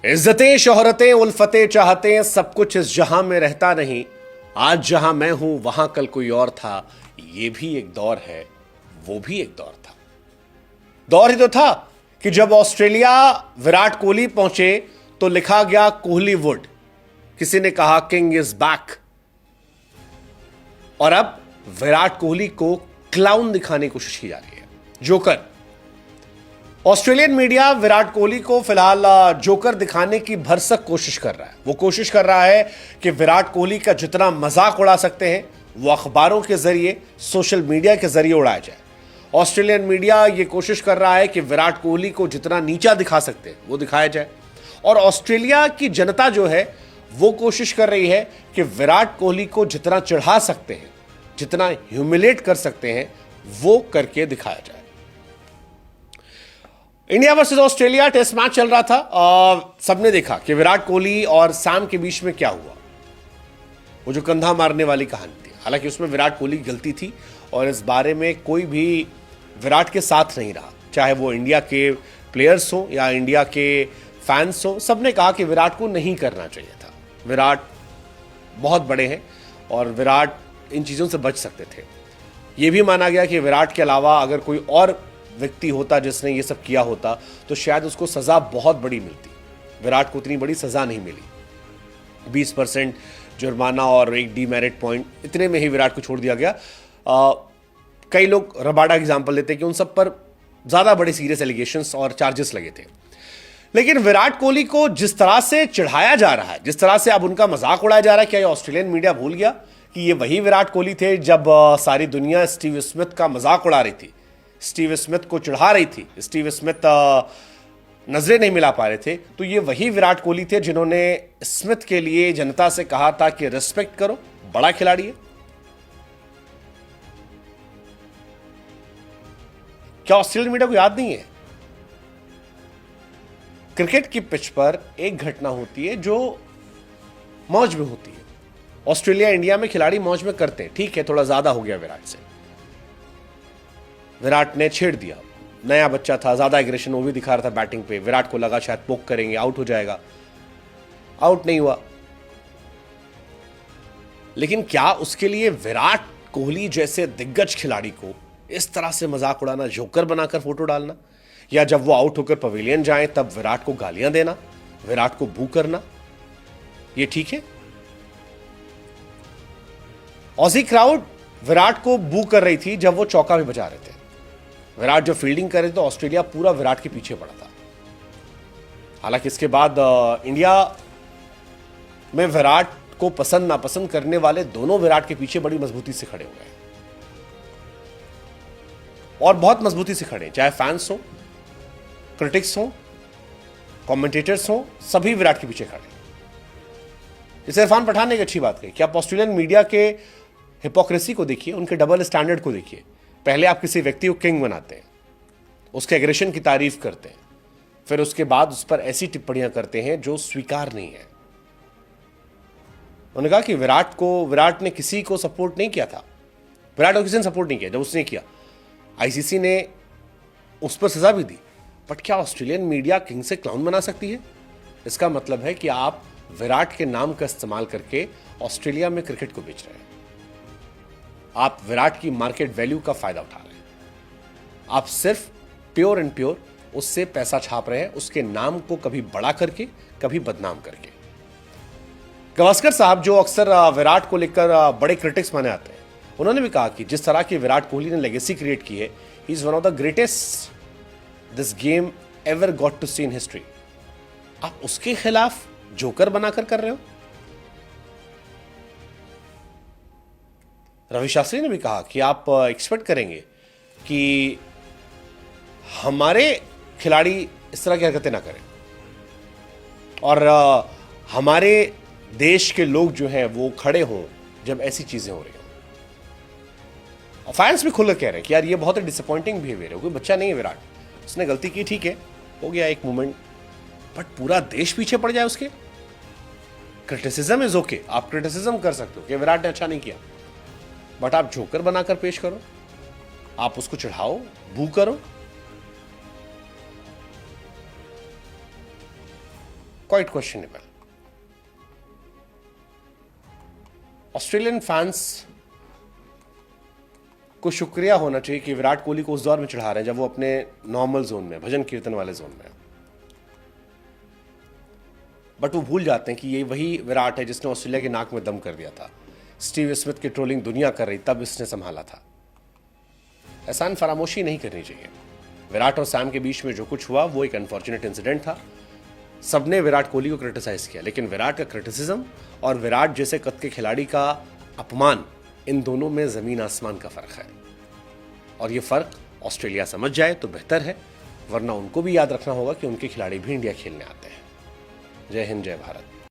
इज्जतें शोहरतें उल्फतें चाहते सब कुछ इस जहां में रहता नहीं। आज जहां मैं हूं वहां कल कोई और था। ये भी एक दौर है, वो भी एक दौर था। दौर ही तो था कि जब ऑस्ट्रेलिया विराट कोहली पहुंचे तो लिखा गया कोहली वुड। किसी ने कहा किंग इज बैक। और अब विराट कोहली को क्लाउन दिखाने की कोशिश की जा रही है, joker. Australian media Virat Kohli को फिलहाल जोकर दिखाने की भरसक कोशिश कर रहा है। वो कोशिश कर रहा है कि विराट कोहली का जितना मजाक उड़ा सकते हैं वो अखबारों के जरिए, सोशल मीडिया के जरिए उड़ाया जाए। ऑस्ट्रेलियन मीडिया ये कोशिश कर रहा है कि विराट कोहली को जितना नीचा दिखा सकते हैं वो दिखाया जाए। और ऑस्ट्रेलिया की जनता जो है वो कोशिश कर रही है कि विराट कोहली को जितना चढ़ा सकते हैं, जितना ह्यूमिलेट कर सकते हैं, वो करके दिखाया जाए। India versus Australia test match चल रहा था और सबने देखा कि विराट कोहली और सैम के बीच में क्या हुआ। वो जो कंधा मारने वाली कहानी थी, हालांकि उसमें विराट कोहली की गलती थी और इस बारे में कोई भी विराट के साथ नहीं रहा, चाहे वो इंडिया के प्लेयर्स हो या इंडिया के फैंस हो। सबने कहा कि विराट को नहीं करना चाहिए था। विराट बहुत बड़े हैं और विराट इन चीज़ों से बच सकते थे। यह भी माना गया कि विराट के अलावा अगर कोई और व्यक्ति होता जिसने ये सब किया होता तो शायद उसको सजा बहुत बड़ी मिलती। विराट को उतनी बड़ी सजा नहीं मिली। 20% जुर्माना और एक डीमेरिट पॉइंट, इतने में ही विराट को छोड़ दिया गया। कई लोग रबाडा एग्जांपल लेते हैं कि उन सब पर ज्यादा बड़े सीरियस एलिगेशंस और चार्जेस लगे थे। लेकिन विराट कोहली को जिस तरह से चढ़ाया जा रहा है, जिस तरह से अब उनका मजाक उड़ाया जा रहा है, क्या ये ऑस्ट्रेलियन मीडिया भूल गया कि ये वही विराट कोहली थे जब सारी दुनिया स्टीव स्मिथ का मजाक उड़ा रही थी, स्टीव स्मिथ को चढ़ा रही थी, स्टीव स्मिथ नजरें नहीं मिला पा रहे थे। तो ये वही विराट कोहली थे जिन्होंने स्मिथ के लिए जनता से कहा था कि रिस्पेक्ट करो, बड़ा खिलाड़ी है। क्या ऑस्ट्रेलियन मीडिया को याद नहीं है? क्रिकेट की पिच पर एक घटना होती है जो मौज में होती है। ऑस्ट्रेलिया इंडिया में खिलाड़ी मौज में करते हैं, ठीक है, थोड़ा ज्यादा हो गया विराट से। विराट ने छेड़ दिया, नया बच्चा था, ज्यादा एग्रेशन वो भी दिखा रहा था बैटिंग पे। विराट को लगा शायद पोक करेंगे, आउट हो जाएगा, आउट नहीं हुआ। लेकिन क्या उसके लिए विराट कोहली जैसे दिग्गज खिलाड़ी को इस तरह से मजाक उड़ाना, जोकर बनाकर फोटो डालना, या जब वो आउट होकर पवेलियन जाए तब विराट को गालियां देना, विराट को बू करना, ये ठीक है? ऑजी क्राउड विराट को बू कर रही थी जब वो चौका भी बजा रहे थे। विराट जो फील्डिंग कर रहे थे तो ऑस्ट्रेलिया पूरा विराट के पीछे पड़ा था। हालांकि इसके बाद इंडिया में विराट को पसंद नापसंद करने वाले दोनों विराट के पीछे बड़ी मजबूती से खड़े हो गए और बहुत मजबूती से खड़े, चाहे फैंस हो, क्रिटिक्स हो, कमेंटेटर्स हो, सभी विराट के पीछे खड़े। इसे इरफान पठान ने एक अच्छी बात कही कि आप ऑस्ट्रेलियन मीडिया के हिपोक्रेसी को देखिए, उनके डबल स्टैंडर्ड को देखिए। पहले आप किसी व्यक्ति को किंग बनाते हैं, उसके एग्रेशन की तारीफ करते हैं, फिर उसके बाद उस पर ऐसी टिप्पणियां करते हैं जो स्वीकार नहीं है। उन्होंने कहा कि विराट ने किसी को सपोर्ट नहीं किया था, विराट को किसी ने सपोर्ट नहीं किया। जब उसने किया, आईसीसी ने उस पर सजा भी दी। बट क्या ऑस्ट्रेलियन मीडिया किंग से क्लाउन बना सकती है? इसका मतलब है कि आप विराट के नाम का इस्तेमाल करके ऑस्ट्रेलिया में क्रिकेट को बेच रहे हैं। आप विराट की मार्केट वैल्यू का फायदा उठा रहे हैं। आप सिर्फ प्योर एंड प्योर उससे पैसा छाप रहे हैं, उसके नाम को कभी बड़ा करके, कभी बदनाम करके। गवास्कर साहब जो अक्सर विराट को लेकर बड़े क्रिटिक्स माने आते हैं, उन्होंने भी कहा कि जिस तरह की विराट कोहली ने लेगेसी क्रिएट की है, he is one of the greatest this game ever got to see in history. आप उसके खिलाफ जोकर बनाकर कर रहे हो। रवि शास्त्री ने भी कहा कि आप एक्सपेक्ट करेंगे कि हमारे खिलाड़ी इस तरह की हरकतें ना करें और हमारे देश के लोग जो हैं वो खड़े हों जब ऐसी चीजें हो रही हों। और फैंस भी खुलकर कह रहे हैं कि यार ये बहुत ही डिसअपॉइंटिंग बिहेवियर है। कोई बच्चा नहीं है विराट, उसने गलती की, ठीक है, हो गया एक मोमेंट, बट पूरा देश पीछे पड़ जाए उसके। क्रिटिसिज्म इज ओके, आप क्रिटिसिज्म कर सकते हो कि विराट ने अच्छा नहीं किया, बट आप जोकर बनाकर पेश करो, आप उसको चढ़ाओ, बू करो। Quite questionable. ऑस्ट्रेलियन फैंस को शुक्रिया होना चाहिए कि विराट कोहली को उस दौर में चढ़ा रहे हैं जब वो अपने नॉर्मल जोन में, भजन कीर्तन वाले जोन में, बट वो भूल जाते हैं कि ये वही विराट है जिसने ऑस्ट्रेलिया के नाक में दम कर दिया था। स्टीव स्मिथ की ट्रोलिंग दुनिया कर रही तब इसने संभाला था। एहसान फरामोशी नहीं करनी चाहिए। विराट और सैम के बीच में जो कुछ हुआ वो एक अनफॉर्चुनेट इंसिडेंट था। सबने विराट कोहली को क्रिटिसाइज किया, लेकिन विराट का क्रिटिसिज्म और विराट जैसे कद के खिलाड़ी का अपमान, इन दोनों में जमीन आसमान का फर्क है। और ये फर्क ऑस्ट्रेलिया समझ जाए तो बेहतर है, वरना उनको भी याद रखना होगा कि उनके खिलाड़ी भी इंडिया खेलने आते हैं। जय हिंद, जय भारत।